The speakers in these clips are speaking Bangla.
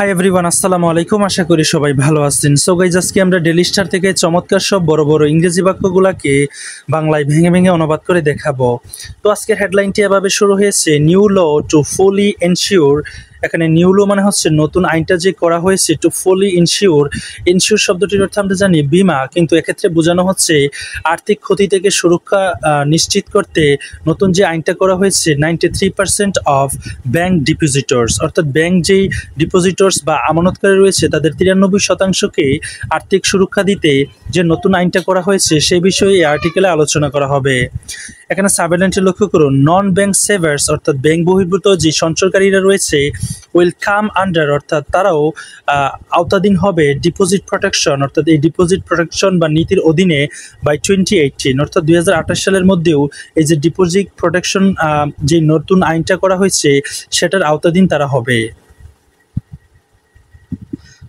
হাই এভরিওয়ান, আসসালামু আলাইকুম। আশা করি সবাই ভালো আছেন। সো গাইজ, আজকে আমরা ডেইলি স্টার থেকে চমৎকার সব বড় বড় ইংরেজি বাক্যগুলোকে বাংলায় ভেঙে ভেঙে অনুবাদ করে দেখাবো। তো আজকের হেডলাইনটি এভাবে শুরু হয়েছে, নিউ ল টু ফুলি এনশিওর। এখানে নিউ ল মানে হচ্ছে নতুন আইনটা যে করা হয়েছে, টু ফুলি ইনশিওর। ইনশিওর শব্দটির অর্থ আমরা জানি বিমা, কিন্তু এক্ষেত্রে বোঝানো হচ্ছে আর্থিক ক্ষতি থেকে সুরক্ষা নিশ্চিত করতে নতুন যে আইনটা করা হয়েছে 93% অফ ব্যাংক ডিপোজিটর্স, অর্থাৎ ব্যাংক যেই ডিপোজিটর্স বা আমানতকারী রয়েছে তাদের 93%কে আর্থিক সুরক্ষা দিতে যে নতুন আইনটা করা হয়েছে সেই বিষয়ে এই আর্টিকেলে আলোচনা করা হবে। এখানে সাবহেডলাইনটি লক্ষ্য করুন, নন ব্যাংক সেভার্স অর্থাৎ ব্যাংক বহির্ভূত যে সঞ্চয়কারীরা রয়েছে উইল কাম আন্ডার, অর্থাৎ তারাও আওতাধীন হবে ডিপোজিট প্রোটেকশন, অর্থাৎ এই ডিপোজিট প্রোটেকশন বা নীতির অধীনে বাই 2018, অর্থাৎ 2028 সালের মধ্যেও এই যে ডিপোজিট প্রোটেকশন যে নতুন আইনটা করা হয়েছে সেটার আওতাধীন তারা হবে।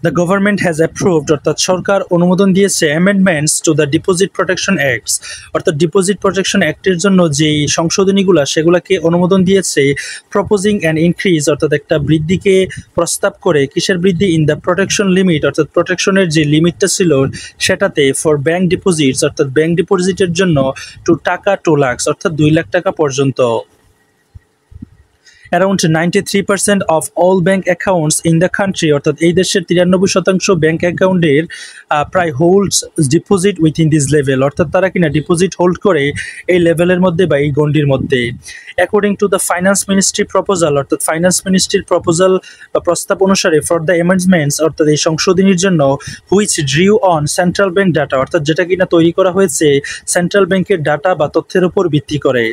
The government has approved, অর্থাৎ সরকার অনুমোদন দিয়েছে amendments to the Deposit Protection Acts, অর্থাৎ ডিপোজিট প্রোটেকশন অ্যাক্টের জন্য যেই সংশোধনীগুলা সেগুলোকে অনুমোদন দিয়েছে। প্রপোজিং অ্যান ইনক্রিজ, অর্থাৎ একটা বৃদ্ধিকে প্রস্তাব করে। কিসের বৃদ্ধি? ইন দ্য প্রোটেকশন লিমিট, অর্থাৎ প্রোটেকশনের যে লিমিটটা ছিল সেটাতে, ফর ব্যাংক ডিপোজিটস, অর্থাৎ ব্যাংক ডিপোজিটের জন্য, টু টাকা 2 লাখ, অর্থাৎ 2 লাখ টাকা পর্যন্ত। Around 93% of all bank accounts in the country, অর্থাৎ এই দেশের 93% ব্যাংক অ্যাকাউন্টের প্রায় holds deposit within this level, অর্থাৎ তারা কিনা ডিপোজিট হোল্ড করে এই লেভেলের মধ্যে বা এই গণ্ডির মধ্যে। According to the finance ministry proposal, অর্থাৎ ফাইন্যান্স মিনিস্ট্রির প্রপোজাল বা প্রস্তাব অনুসারে, ফর দ্য অ্যামেন্ডমেন্টস, অর্থাৎ এই সংশোধনীর জন্য, which drew on central bank data, অর্থাৎ যেটা কিনা তৈরি করা হয়েছে সেন্ট্রাল ব্যাংকের ডাটা বা তথ্যের উপর ভিত্তি করে।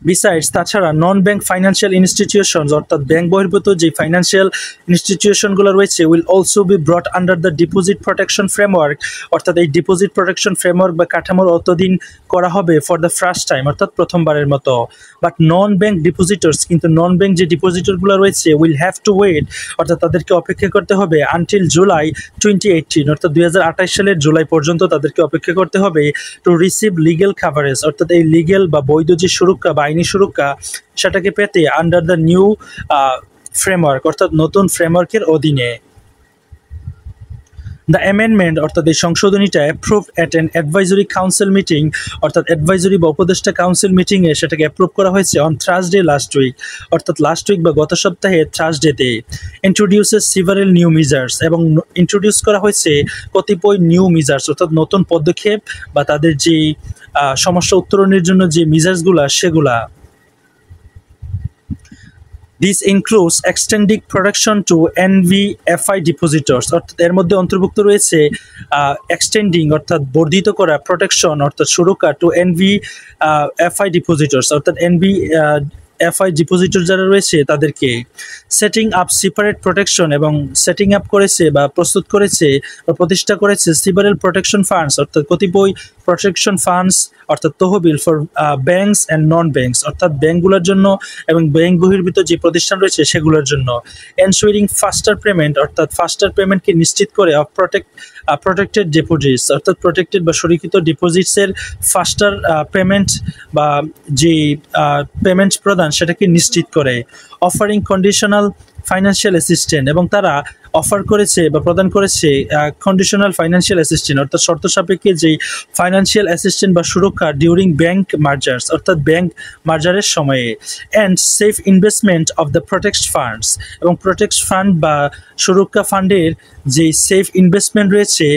বিসাইডস, তাছাড়া নন ব্যাংক ফাইন্যান্সিয়াল ইনস্টিটিউশনস, অর্থাৎ ব্যাংক বহির্ভূত যে ফাইন্যান্সিয়াল ইনস্টিটিউশনগুলো রয়েছে, will also be ব্রট under the deposit protection framework, অর্থাৎ এই ডিপোজিট প্রোটেকশন ফ্রেমওয়ার্ক বা কাঠামোর আওতাধীন করা হবে ফর দ্য ফার্স্ট টাইম, অর্থাৎ প্রথমবারের মতো। বাট নন ব্যাংক ডিপোজিটর্স, কিন্তু নন ব্যাংক যে ডিপোজিটরগুলো রয়েছে, উইল হ্যাভ টু ওয়েট, অর্থাৎ তাদেরকে অপেক্ষা করতে হবে আনটিল জুলাই 2018, অর্থাৎ 2028 সালের জুলাই পর্যন্ত তাদেরকে অপেক্ষা করতে হবে, টু রিসিভ লিগেল কাভারেজ, অর্থাৎ এই লিগেল বা বৈধ যে সুরক্ষা বা আইনি সুরক্ষা সেটাকে পেতে আন্ডার দ্য নিউ ফ্রেমওয়ার্ক, অর্থাৎ নতুন ফ্রেমওয়ার্কের অধীনে। দ্য অ্যামেন্ডমেন্ট, অর্থাৎ এই সংশোধনীটা approved at an advisory council meeting, অর্থাৎ অ্যাডভাইজরি বা উপদেষ্টা কাউন্সিল মিটিংয়ে সেটাকে অ্যাপ্রুভ করা হয়েছে অন থার্সডে লাস্ট উইক, অর্থাৎ লাস্ট উইক বা গত সপ্তাহে থার্সডেতে। ইন্ট্রোডিউসেস সিভারেল নিউ মেজার্স, এবং ইন্ট্রোডিউস করা হয়েছে কতিপয় নিউ মেজার্স, অর্থাৎ নতুন পদক্ষেপ বা তাদের যে সমস্যা উত্তরণের জন্য যে মেজার্সগুলা সেগুলা। This includes extending protection to NBFI depositors, অর্থাৎ এর মধ্যে অন্তর্ভুক্ত রয়েছে এক্সটেন্ডিং, অর্থাৎ বর্ধিত করা, প্রোটেকশন অর্থাৎ সুরক্ষা, টু NBFI depositors, অর্থাৎ NBFI ডিপোজিটর যারা রয়েছে তাদেরকে। সেটিং আপ সেপারেট প্রোটেকশন, এবং সেটিং আপ করেছে বা প্রস্তুত করেছে বা প্রতিষ্ঠা করেছে সিভারেল প্রোটেকশন ফান্ডস, অর্থাৎ কতিপয় প্রোটেকশন ফান্ডস, অর্থাৎ তহবিল, for banks and non banks, অর্থাৎ ব্যাংকগুলোর জন্য এবং ব্যাংক বহির্ভূত যে প্রতিষ্ঠান রয়েছে সেগুলোর জন্য। এনশিওরিং ফাস্টার পেমেন্ট, অর্থাৎ ফাস্টার পেমেন্টকে নিশ্চিত করে অফ প্রোটেক্টেড ডিপোজিটস, অর্থাৎ প্রোটেক্টেড বা সুরক্ষিত ডিপোজিটসের ফাস্টার পেমেন্ট বা যে পেমেন্ট প্রদান সেটাকে নিশ্চিত করে। অফারিং কন্ডিশনাল ফাইন্যান্সিয়াল অ্যাসিস্ট্যান্ট, এবং তারা অফার করেছে বা প্রদান করেছে কন্ডিশনাল ফাইন্যান্সিয়াল অ্যাসিস্ট্যান্ট, অর্থাৎ শর্ত সাপেক্ষে যেই ফাইন্যান্সিয়াল অ্যাসিস্ট্যান্ট বা সুরক্ষা ডিউরিং ব্যাংক মার্জার্স, অর্থাৎ ব্যাংক মার্জারের সময়ে। And safe investment of the protect funds, এবং প্রোটেক্ট ফান্ড বা সুরক্ষা ফান্ডের যে সেফ ইনভেস্টমেন্ট রয়েছে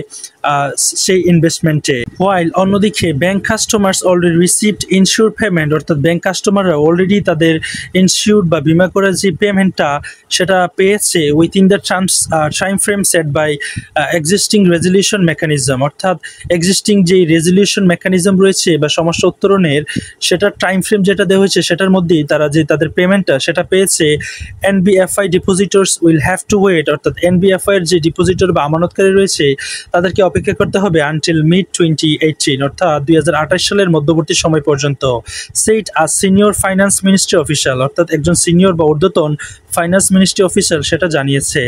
সেই ইনভেস্টমেন্টে। হোয়াইল, অন্যদিকে bank customers already received insure payment, অর্থাৎ ব্যাংক কাস্টমাররা অলরেডি তাদের ইনশিওর বা বিমা করার যে পেমেন্টটা সেটা পেয়েছে within the time frame set by existing resolution mechanism, অর্থাৎ এক্সিস্টিং যে রেজলিউশন মেকানিজম রয়েছে বা সমস্যা উত্তরণের সেটার টাইম ফ্রেম যেটা দেওয়া হয়েছে সেটার মধ্যেই তারা যে তাদের পেমেন্টটা সেটা পেয়েছে। NBFI depositors will have to wait, অর্থাৎ NBFI এর যে ডিপোজিটর বা আমানতকারী রয়েছে তাদেরকে অপেক্ষা করতে হবে আনটিল মিড 2018, অর্থাৎ 2028 সালের মধ্যবর্তী সময় পর্যন্ত। সেট আ সিনিয়র ফাইন্যান্স মিনিস্ট্রি অফিসিয়াল, অর্থাৎ একজন সিনিয়র বা ঊর্ধ্বতন ফাইন্যান্স মিনিস্ট্রি অফিসার সেটা জানিয়েছে।